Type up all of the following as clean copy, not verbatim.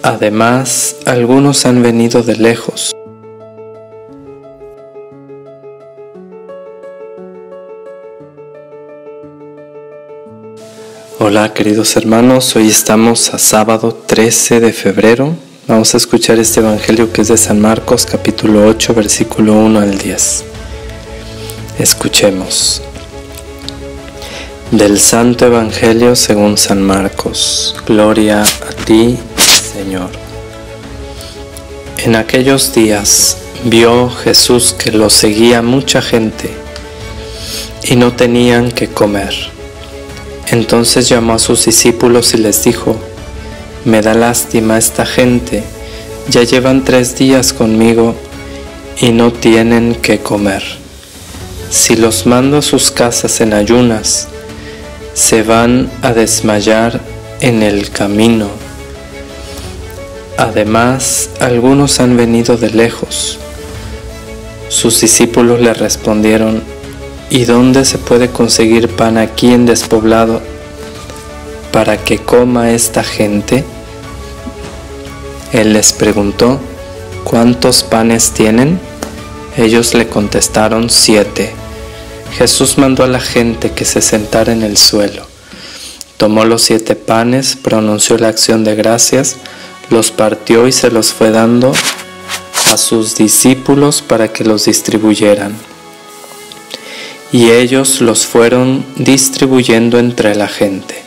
Además, algunos han venido de lejos. Hola queridos hermanos, hoy estamos a sábado 13 de febrero. Vamos a escuchar este evangelio que es de San Marcos, capítulo 8, versículo 1 al 10. Escuchemos. Del Santo Evangelio según San Marcos. Gloria a ti, Señor. En aquellos días vio Jesús que lo seguía mucha gente y no tenían que comer. Entonces llamó a sus discípulos y les dijo: me da lástima esta gente, ya llevan 3 días conmigo y no tienen que comer. Si los mando a sus casas en ayunas, se van a desmayar en el camino. Además, algunos han venido de lejos. Sus discípulos le respondieron: ¿y dónde se puede conseguir pan aquí en despoblado para que coma esta gente? Él les preguntó: ¿cuántos panes tienen? Ellos le contestaron: 7. Jesús mandó a la gente que se sentara en el suelo. Tomó los 7 panes, pronunció la acción de gracias, los partió y se los fue dando a sus discípulos para que los distribuyeran. Y ellos los fueron distribuyendo entre la gente.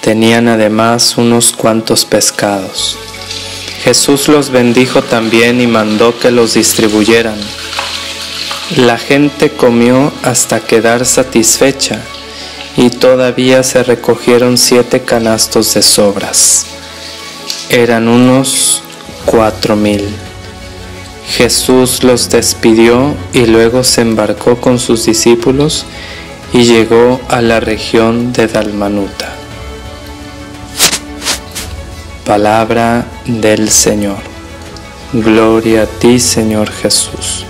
Tenían además unos cuantos pescados. Jesús los bendijo también y mandó que los distribuyeran. La gente comió hasta quedar satisfecha y todavía se recogieron 7 canastos de sobras. Eran unos 4,000. Jesús los despidió y luego se embarcó con sus discípulos y llegó a la región de Dalmanuta. Palabra del Señor. Gloria a ti, Señor Jesús.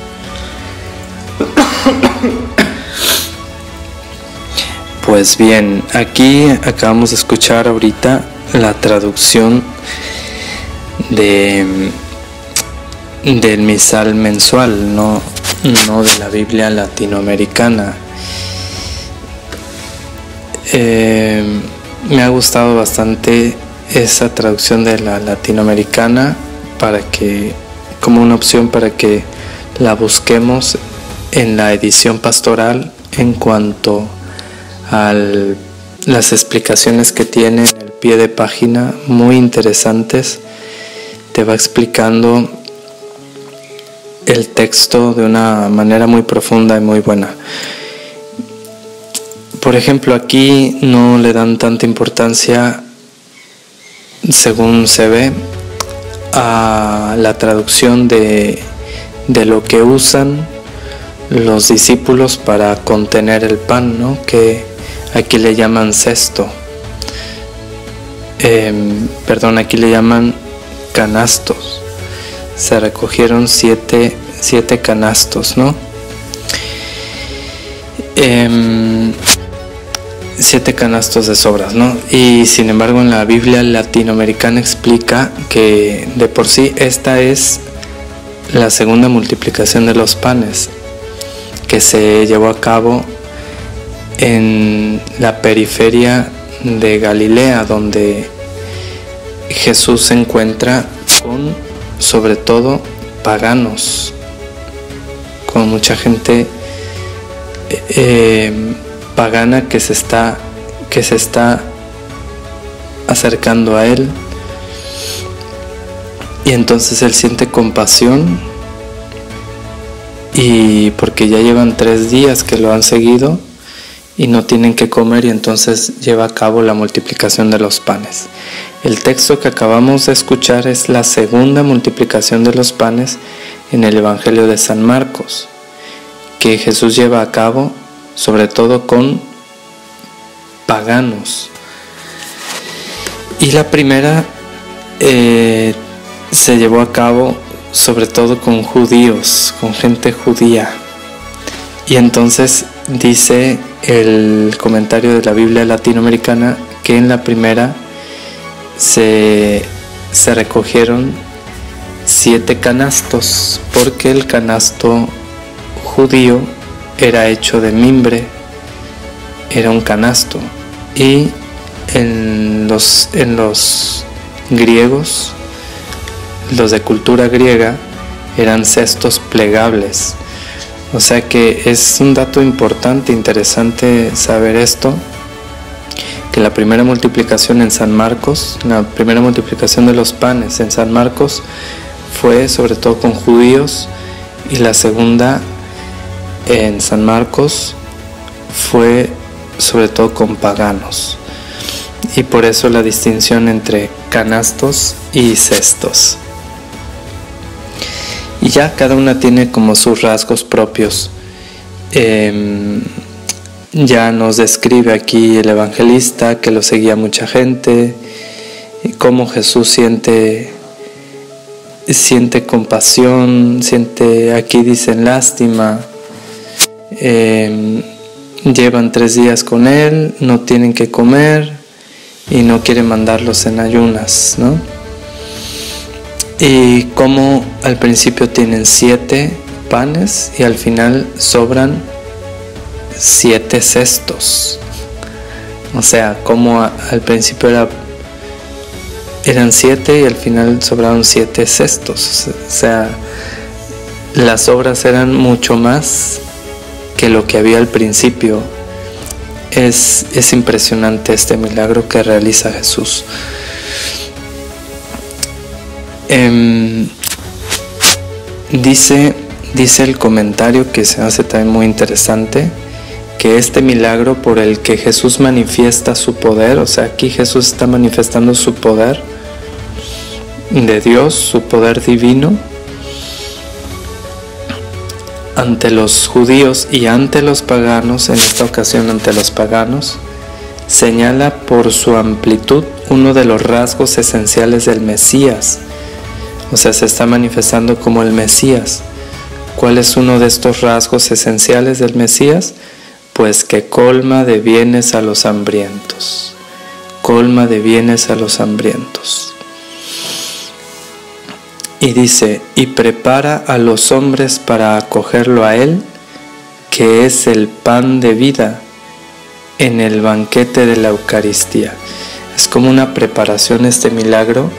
Pues bien, aquí acabamos de escuchar ahorita la traducción del misal mensual, no de la Biblia latinoamericana. Me ha gustado bastante esa traducción de la latinoamericana, como una opción para que la busquemos en la edición pastoral en cuanto a las explicaciones que tiene en el pie de página, muy interesantes. Te va explicando el texto de una manera muy profunda y muy buena. Por ejemplo, aquí no le dan tanta importancia, según se ve, a la traducción de lo que usan los discípulos para contener el pan, ¿no? Que aquí le llaman cesto. Aquí le llaman canastos. Se recogieron 7 canastos, ¿no? 7 canastos de sobras, ¿no? Y sin embargo en la Biblia latinoamericana explica que de por sí esta es la segunda multiplicación de los panes que se llevó a cabo en la periferia de Galilea, donde Jesús se encuentra con, sobre todo, paganos, con mucha gente pagana que se está acercando a él, y entonces él siente compasión, y porque ya llevan 3 días que lo han seguido y no tienen que comer, y entonces lleva a cabo la multiplicación de los panes. El texto que acabamos de escuchar es la segunda multiplicación de los panes en el Evangelio de San Marcos, que Jesús lleva a cabo sobre todo con paganos. Y la primera se llevó a cabo sobre todo con judíos, con gente judía. Y entonces dice el comentario de la Biblia latinoamericana que en la primera se se recogieron 7 canastos, porque el canasto judío era hecho de mimbre, era un canasto, y en los griegos, los de cultura griega, eran cestos plegables. O sea que es un dato importante, interesante saber esto, que la primera multiplicación en San Marcos, la primera multiplicación de los panes en San Marcos fue sobre todo con judíos, y la segunda en San Marcos fue sobre todo con paganos, y por eso la distinción entre canastos y cestos. Y ya cada una tiene como sus rasgos propios. Ya nos describe aquí el evangelista que lo seguía mucha gente, y cómo Jesús siente compasión, aquí dicen lástima. Llevan 3 días con él, no tienen que comer y no quiere mandarlos en ayunas, ¿no? Y como al principio tienen 7 panes y al final sobran 7 cestos. O sea, como al principio eran 7 y al final sobraron 7 cestos. O sea, las obras eran mucho más que lo que había al principio. Es impresionante este milagro que realiza Jesús. Dice el comentario, que se hace también muy interesante, que este milagro por el que Jesús manifiesta su poder, o sea, aquí Jesús está manifestando su poder de Dios, su poder divino, ante los judíos y ante los paganos, en esta ocasión ante los paganos, señala por su amplitud uno de los rasgos esenciales del Mesías. O sea, se está manifestando como el Mesías. ¿Cuál es uno de estos rasgos esenciales del Mesías? Pues que colma de bienes a los hambrientos. Colma de bienes a los hambrientos. Y dice, y prepara a los hombres para acogerlo a él, que es el pan de vida, en el banquete de la Eucaristía. Es como una preparación este milagro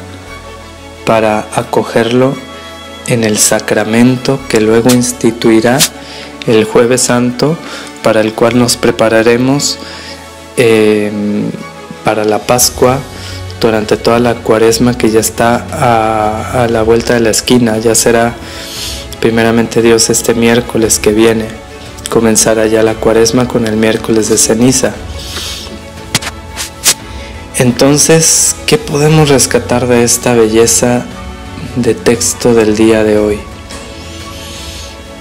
para acogerlo en el sacramento que luego instituirá el Jueves Santo, para el cual nos prepararemos para la Pascua durante toda la Cuaresma, que ya está a la vuelta de la esquina. Ya será primeramente Dios este miércoles que viene, comenzará ya la Cuaresma con el miércoles de ceniza. Entonces, ¿qué podemos rescatar de esta belleza de texto del día de hoy?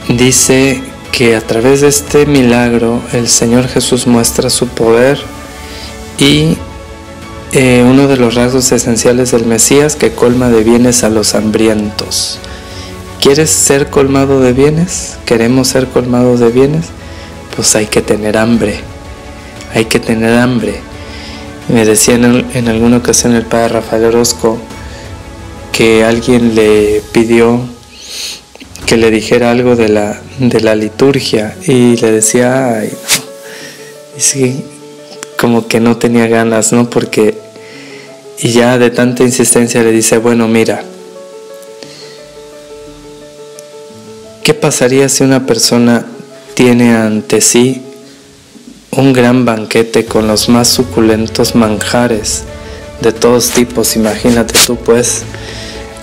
Dice que a través de este milagro el Señor Jesús muestra su poder y uno de los rasgos esenciales del Mesías, que colma de bienes a los hambrientos. ¿Quieres ser colmado de bienes? ¿Queremos ser colmados de bienes? Pues hay que tener hambre. Hay que tener hambre. Me decía en alguna ocasión el padre Rafael Orozco que alguien le pidió que le dijera algo de la liturgia, y le decía, ay, no. Y sí, como que no tenía ganas, ¿no? Y ya de tanta insistencia le dice, bueno, mira, ¿qué pasaría si una persona tiene ante sí un gran banquete con los más suculentos manjares de todos tipos? Imagínate tú, pues,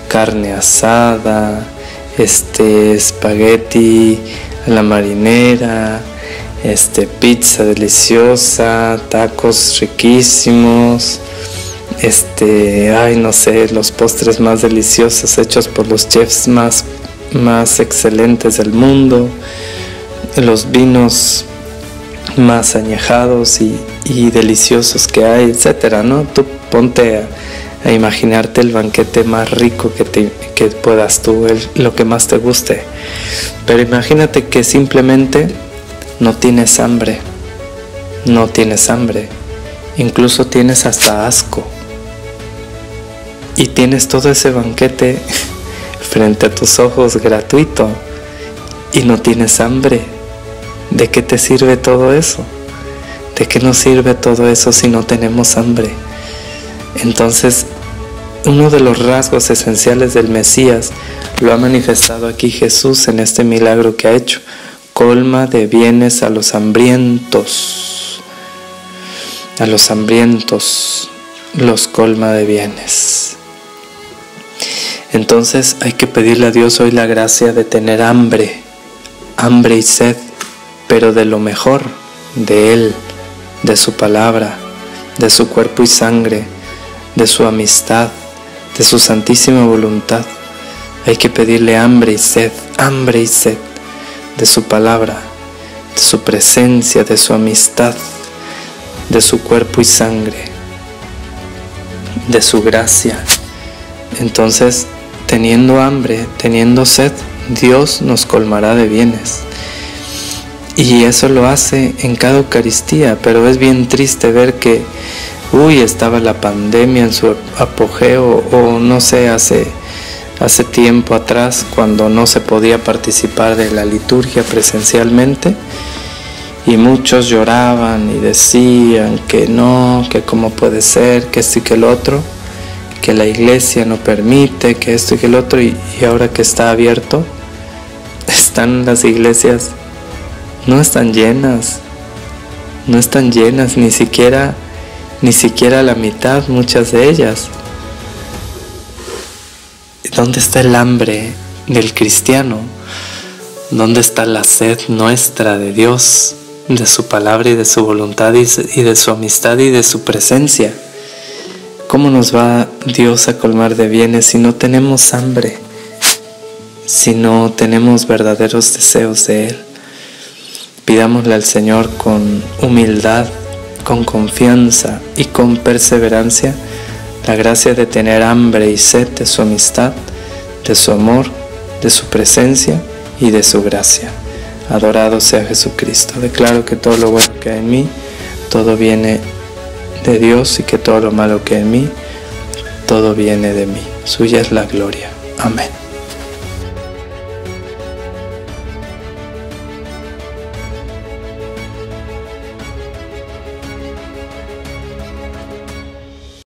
carne asada, espagueti a la marinera, pizza deliciosa, tacos riquísimos, ay, no sé, los postres más deliciosos hechos por los chefs más excelentes del mundo, los vinos más añejados y deliciosos que hay, etcétera, ¿no? Tú ponte a imaginarte el banquete más rico que puedas tú, lo que más te guste. Pero imagínate que simplemente no tienes hambre, incluso tienes hasta asco. y tienes todo ese banquete frente a tus ojos gratuito y no tienes hambre. ¿De qué te sirve todo eso? ¿De qué nos sirve todo eso si no tenemos hambre? Entonces, uno de los rasgos esenciales del Mesías lo ha manifestado aquí Jesús en este milagro que ha hecho. Colma de bienes a los hambrientos. A los hambrientos los colma de bienes. Entonces hay que pedirle a Dios hoy la gracia de tener hambre y sed, pero de lo mejor, de Él, de su palabra, de su cuerpo y sangre, de su amistad, de su santísima voluntad. Hay que pedirle hambre y sed de su palabra, de su presencia, de su amistad, de su cuerpo y sangre, de su gracia. Entonces, teniendo hambre, teniendo sed, Dios nos colmará de bienes. Y eso lo hace en cada Eucaristía, pero es bien triste ver que estaba la pandemia en su apogeo, o no sé, hace tiempo atrás, cuando no se podía participar de la liturgia presencialmente, y muchos lloraban y decían que no, que cómo puede ser, que esto y que el otro, que la iglesia no permite, que esto y que el otro, y ahora que está abierto, están las iglesias, no están llenas, ni siquiera la mitad, muchas de ellas. ¿Dónde está el hambre del cristiano? ¿Dónde está la sed nuestra de Dios, de su palabra y de su voluntad y de su amistad y de su presencia? ¿Cómo nos va Dios a colmar de bienes si no tenemos hambre, si no tenemos verdaderos deseos de Él? Pidámosle al Señor con humildad, con confianza y con perseverancia la gracia de tener hambre y sed de su amistad, de su amor, de su presencia y de su gracia. Adorado sea Jesucristo. Declaro que todo lo bueno que hay en mí, todo viene de Dios, y que todo lo malo que hay en mí, todo viene de mí. Suya es la gloria. Amén.